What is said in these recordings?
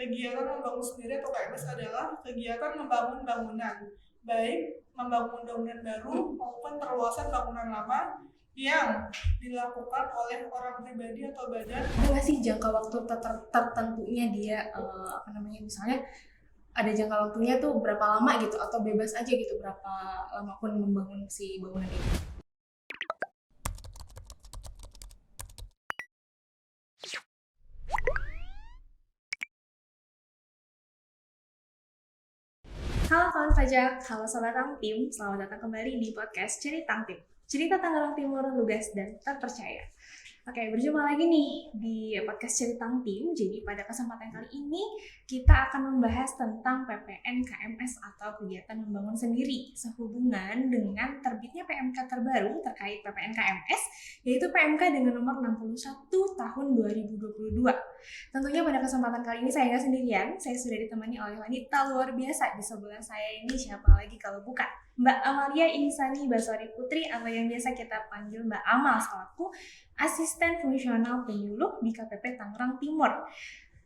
kegiatan membangun sendiri atau KMS adalah kegiatan membangun bangunan, baik membangun bangunan baru maupun perluasan bangunan lama yang dilakukan oleh orang pribadi atau badan. Ada nggak sih jangka waktu tertentunya dia misalnya ada jangka waktunya tuh berapa lama gitu atau bebas aja gitu berapa lama pun membangun si bangunan itu? Halo kawan pajak, halo sobat Tang Tim, selamat datang kembali di podcast Cerita Tim. Cerita Tangerang Timur, lugas dan terpercaya. Oke, berjumpa lagi nih di podcast Cerita Tim. Jadi pada kesempatan kali ini kita akan membahas tentang PPN KMS atau kegiatan membangun sendiri sehubungan dengan terbitnya PMK terbaru terkait PPN KMS, yaitu PMK dengan nomor 61 tahun 2022. Tentunya pada kesempatan kali ini saya nggak sendirian, saya sudah ditemani oleh wanita luar biasa di sebelah saya ini, siapa lagi kalau bukan Mbak Amalia Insani Basori Putri atau yang biasa kita panggil Mbak Amal selaku Asisten Fungsional Penyuluh di KPP Tangerang Timur.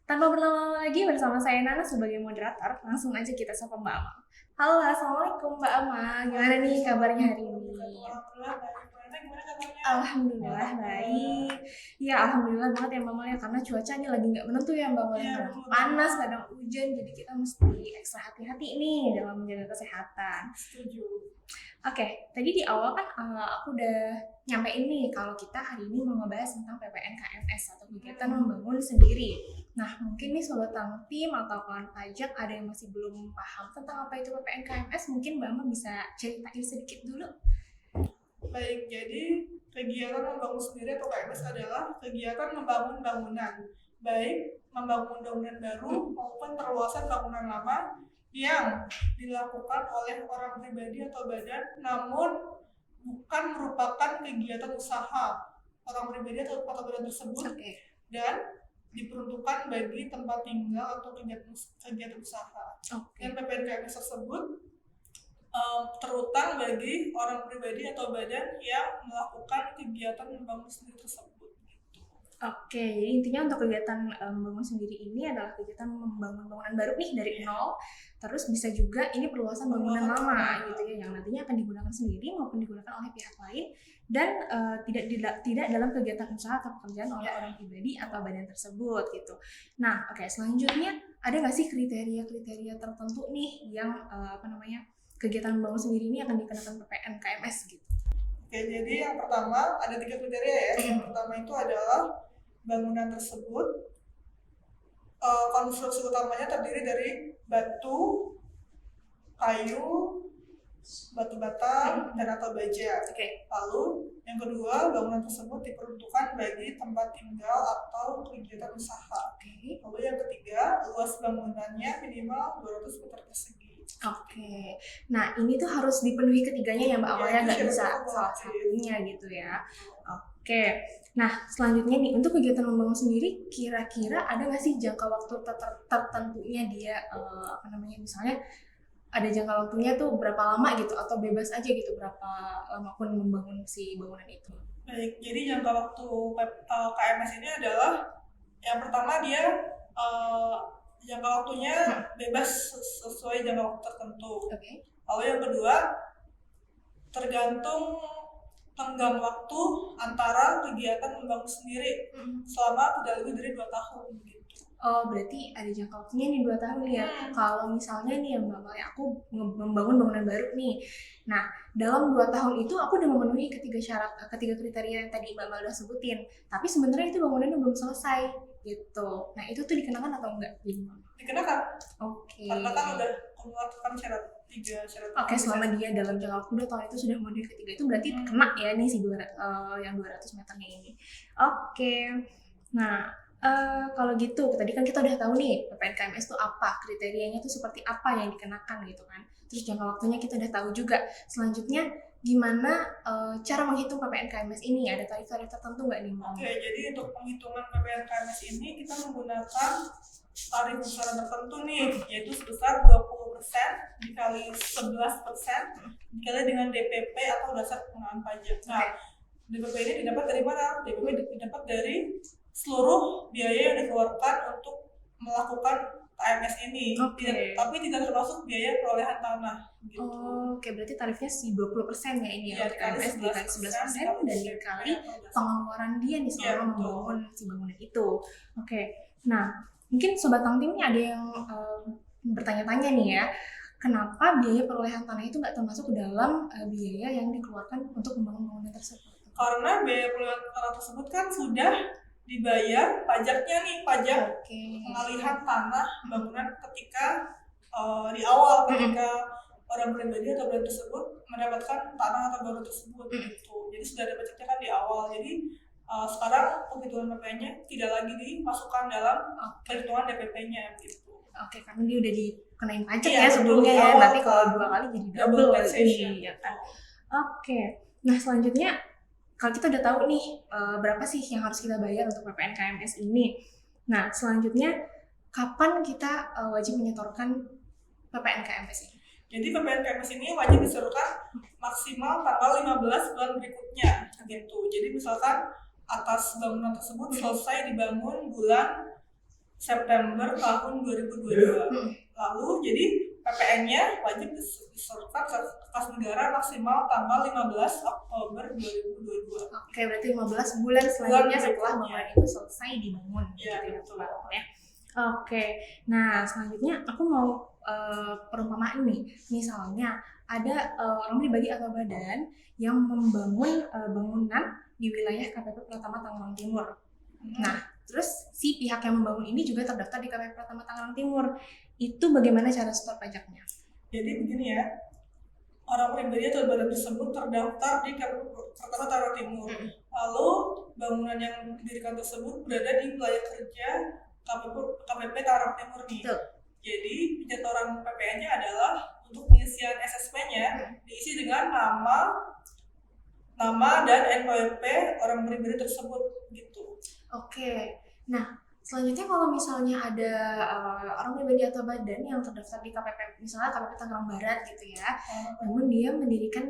Tanpa berlama-lama lagi, bersama saya Nana sebagai moderator, langsung aja kita sapa Mbak Amal. Halo, assalamualaikum Mbak Amal. Gimana nih kabarnya hari ini? Alhamdulillah baik. Ya alhamdulillah banget ya Mbak Amal ya, karena cuaca ini lagi nggak menentu ya Mbak Amal. Kadang panas, kadang hujan, jadi kita mesti ekstra hati-hati nih dalam menjaga kesehatan. Setuju. Oke, tadi di awal kan aku udah nyampein nih kalau kita hari ini mau ngebahas tentang PPN KMS atau kegiatan membangun sendiri. Nah, mungkin nih Sobat Tang Tim atau kawan pajak ada yang masih belum paham tentang apa itu PPN KMS, mungkin Mbak Amal bisa ceritain sedikit dulu. Baik, jadi kegiatan membangun sendiri atau KMS adalah kegiatan membangun bangunan, baik membangun bangunan baru maupun perluasan bangunan lama yang dilakukan oleh orang pribadi atau badan, namun bukan merupakan kegiatan usaha orang pribadi atau badan tersebut, dan diperuntukkan bagi tempat tinggal atau kegiatan usaha. Dan PPN KMS tersebut terutang bagi orang pribadi atau badan yang melakukan kegiatan membangun sendiri tersebut. Oke, jadi intinya untuk kegiatan membangun sendiri ini adalah kegiatan membangun bangunan baru nih dari nol, terus bisa juga ini perluasan bangunan lama gitu ya, yang nantinya akan digunakan sendiri maupun digunakan oleh pihak lain dan tidak dalam kegiatan usaha atau pekerjaan oleh orang pribadi atau badan tersebut gitu. Nah, oke, selanjutnya ada nggak sih kriteria-kriteria tertentu nih yang kegiatan membangun sendiri ini akan dikenakan PPN KMS gitu? Oke, jadi yang pertama ada 3 kriteria ya. Yang pertama itu adalah bangunan tersebut konstruksi utamanya terdiri dari batu, kayu, batu bata, dan atau baja. Lalu yang kedua, bangunan tersebut diperuntukkan bagi tempat tinggal atau kegiatan usaha. Lalu yang ketiga, luas bangunannya minimal 200 meter persegi. Oke, nah ini tuh harus dipenuhi ketiganya ya Mbak Amal ya, nggak bisa salah satunya gitu ya. Oke, nah selanjutnya nih untuk kegiatan membangun sendiri kira-kira ada nggak sih jangka waktu tertentunya dia misalnya ada jangka waktunya tuh berapa lama gitu atau bebas aja gitu berapa lama pun membangun si bangunan itu? Baik, jadi jangka waktu KMS ini adalah yang pertama dia jangka waktunya bebas sesuai jangka waktu tertentu. Lalu yang kedua tergantung tenggang waktu antara kegiatan membangun sendiri selama tidak lebih dari 2 tahun gitu. Oh, berarti ada jangka waktunya nih 2 tahun ya. Kalau misalnya nih Mbak Amal, aku membangun bangunan baru nih. Nah, dalam 2 tahun itu aku udah memenuhi ketiga kriteria yang tadi Mbak Amal udah sebutin. Tapi sebenarnya itu bangunannya belum selesai gitu. Nah, itu tuh dikenakan atau enggak? Dikenakan. Oke. Karena kan udah mengeluarkan syarat 3 syarat. Oke, selama dia dalam jangka waktu 2 tahun itu sudah memenuhi ketiga itu berarti kena ya nih si yang 200 meternya ini. Oke. Nah, kalau gitu, tadi kan kita udah tahu nih PPN KMS itu apa, kriterianya itu seperti apa yang dikenakan gitu kan. Terus jangka waktunya kita udah tahu juga. Selanjutnya gimana cara menghitung PPN KMS ini? Ada tarif-tarif tertentu nggak nih Mbak? Oke, jadi untuk penghitungan PPN KMS ini kita menggunakan tarif besaran tertentu nih, yaitu sebesar 20% dikali 11% dikali dengan DPP atau dasar pengenaan pajak. Nah, DPP ini didapat dari mana? DPP didapat dari seluruh biaya yang dikeluarkan untuk melakukan KMS ini. Tapi tidak termasuk biaya perolehan tanah gitu. Oke, berarti tarifnya si 20% ya ini ya, untuk KMS dikali 11% dan dikali pengeluaran dia nih selama membangun si bangunan itu. Oke, nah mungkin Sobat Tangtim ini ada yang bertanya-tanya nih ya, kenapa biaya perolehan tanah itu nggak termasuk ke dalam biaya yang dikeluarkan untuk membangun bangunan tersebut? Karena biaya perolehan tanah tersebut kan sudah dibayar pajaknya nih, pajak pengalihan tanah bangunan ketika di awal ketika orang pribadi atau brand tersebut mendapatkan tanah atau bangunan tersebut gitu. Jadi sudah ada pajaknya kan di awal. Jadi sekarang penghitungan PPN-nya tidak lagi dimasukkan dalam perhitungan DPP-nya gitu. Oke, karena dia udah dikenain pajak ya sebelumnya ya. Nanti kalau 2 kali jadi double ini ya kan. Oke. Nah, selanjutnya kalau kita udah tahu nih berapa sih yang harus kita bayar untuk PPN KMS ini. Nah, selanjutnya kapan kita wajib menyetorkan PPN KMS ini? Jadi PPN KMS ini wajib disetorkan maksimal tanggal 15 bulan berikutnya gitu. Jadi misalkan atas bangunan tersebut selesai dibangun bulan September tahun 2022. Lalu jadi PPN-nya wajib disetorkan ke kas negara maksimal tanggal 15 Oktober 2022. Oke, berarti 15 bulan selanjutnya setelah bangunan itu selesai dibangun. Iya, betul. Ya. Oke, nah selanjutnya aku mau perumpamaan nih. Misalnya ada orang pribadi atau badan yang membangun bangunan di wilayah KPP Pratama Tangerang Timur. Nah, terus si pihak yang membangun ini juga terdaftar di KPP Pratama Tangerang Timur. Itu bagaimana cara setor pajaknya? Jadi begini ya, orang pribadi atau badan tersebut terdaftar di KPP Pratama Tangerang Timur. Lalu bangunan yang didirikan tersebut berada di wilayah kerja KPP Tangerang Timur nih. Jadi penyetoran PPN-nya adalah untuk pengisian SSP-nya diisi dengan nama dan NPWP orang pribadi tersebut gitu. Oke. Nah, selanjutnya kalau misalnya ada orang pribadi atau badan yang terdaftar di KPP, misalnya KPP Tangerang Barat gitu ya, namun dia mendirikan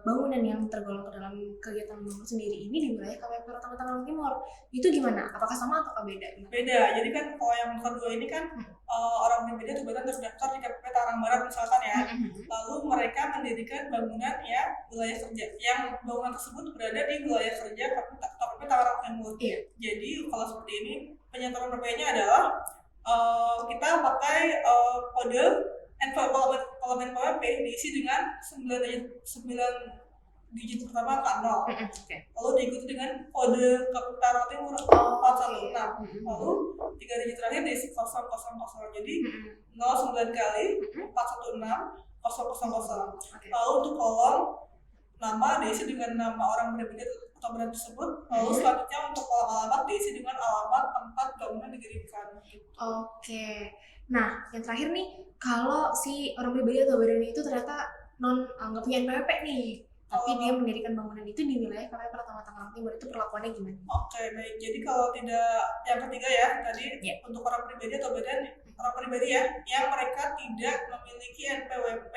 bangunan yang tergolong ke dalam kegiatan membangun sendiri ini di wilayah KPP Pratama Tangerang Timur, itu gimana? Apakah sama atau beda? Beda. Jadi kan kalau yang kedua ini kan orang pribadi atau badan terdaftar di KPP Tangerang Barat misalkan ya, lalu mereka mendirikan bangunan ya wilayah kerja, yang bangunan tersebut berada di wilayah kerja KPP Tangerang Timur. Jadi kalau seperti ini penyetoran PPN-nya adalah kita pakai kode kalau NPWP diisi dengan 9 digit pertama angka 0. Lalu diikuti dengan kode KPP Tangerang Timur 416. Lalu 3 digit terakhir diisi 000. Jadi 09 kali 416 000. Lalu untuk kolom nama diisi dengan nama orang pribadi atau brand tersebut. Lalu selanjutnya untuk kolom alamat diisi dengan alamat tempat bangunan didirikan. Oke. Nah, yang terakhir nih, kalau si orang pribadi atau badan itu ternyata nggak punya NPWP nih, tapi dia mendirikan bangunan itu di wilayah KPP Pratama Tangerang Timur, itu perlakuannya gimana? Oke, baik. Jadi kalau tidak, yang ketiga ya tadi untuk orang pribadi atau badan orang pribadi ya, yang mereka tidak memiliki NPWP,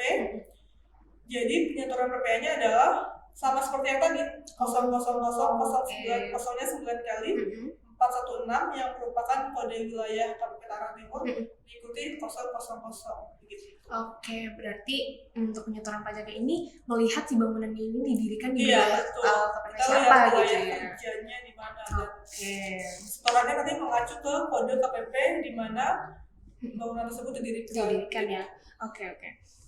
jadi penyetoran PPN-nya adalah sama seperti yang tadi 00009 kali 416 yang merupakan kode wilayah KPP Tangerang Timur diikuti 000 gitu. Oke, berarti untuk penyetoran pajak ini melihat si bangunan ini didirikan di wilayah KPP siapa gitu ya? Kerjanya di mana? Setorannya nanti mengacu ke kode KPP di mana bangunan tersebut didirikan ya. Oke.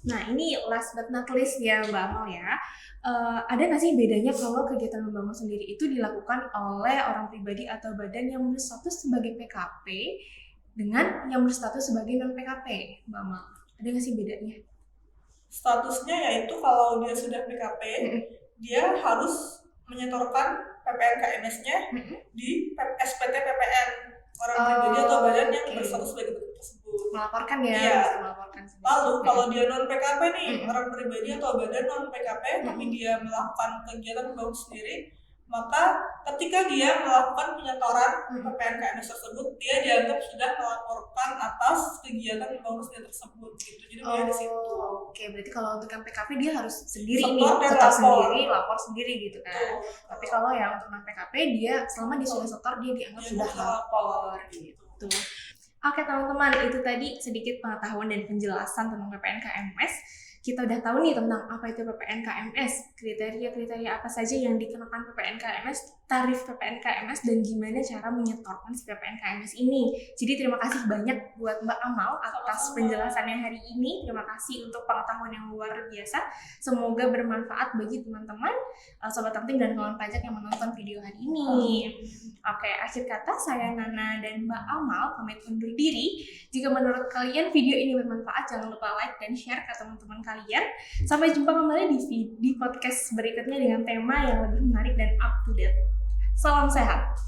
Nah, ini last but not least ya Mbak Amal ya. Ada nggak sih bedanya kalau kegiatan membangun sendiri itu dilakukan oleh orang pribadi atau badan yang berstatus sebagai PKP dengan yang berstatus sebagai non-PKP, Mbak Amal? Ada nggak sih bedanya? Statusnya yaitu kalau dia sudah PKP, dia harus menyetorkan PPN KMS-nya di SPT PPN orang pribadi atau badan yang berstatus sebagai tersebut. Melaporkan ya? Iya. Melaporkan sendiri. Lalu kalau dia non PKP nih, orang pribadi atau badan non PKP, tapi dia melakukan kegiatan membangun sendiri, maka ketika dia melakukan penyetoran PPN KMS tersebut, dia dianggap sudah melaporkan atas kegiatan membangun sendiri tersebut gitu. Jadi dia di situ. Oke, berarti kalau untuk yang PKP dia harus sendiri setor sendiri, lapor sendiri gitu kan. Tapi kalau yang untuk non PKP dia selama dia sudah setor dia dianggap sudah lapor gitu. Oke teman-teman, itu tadi sedikit pengetahuan dan penjelasan tentang PPN KMS. Kita udah tahu nih tentang apa itu PPN KMS, kriteria-kriteria apa saja yang dikenakan PPN KMS, tarif PPN KMS, dan gimana cara menyetorkan si PPN KMS ini. Jadi terima kasih banyak buat Mbak Amal atas penjelasannya hari ini. Terima kasih untuk pengetahuan yang luar biasa. Semoga bermanfaat bagi teman-teman, Sobat Tangtim dan kawan pajak yang menonton video hari ini. Oke, akhir kata saya Nana dan Mbak Amal pamit undur diri. Jika menurut kalian video ini bermanfaat, jangan lupa like dan share ke teman-teman kalian. Sampai jumpa kembali di podcast berikutnya dengan tema yang lebih menarik dan up to date. Salam sehat.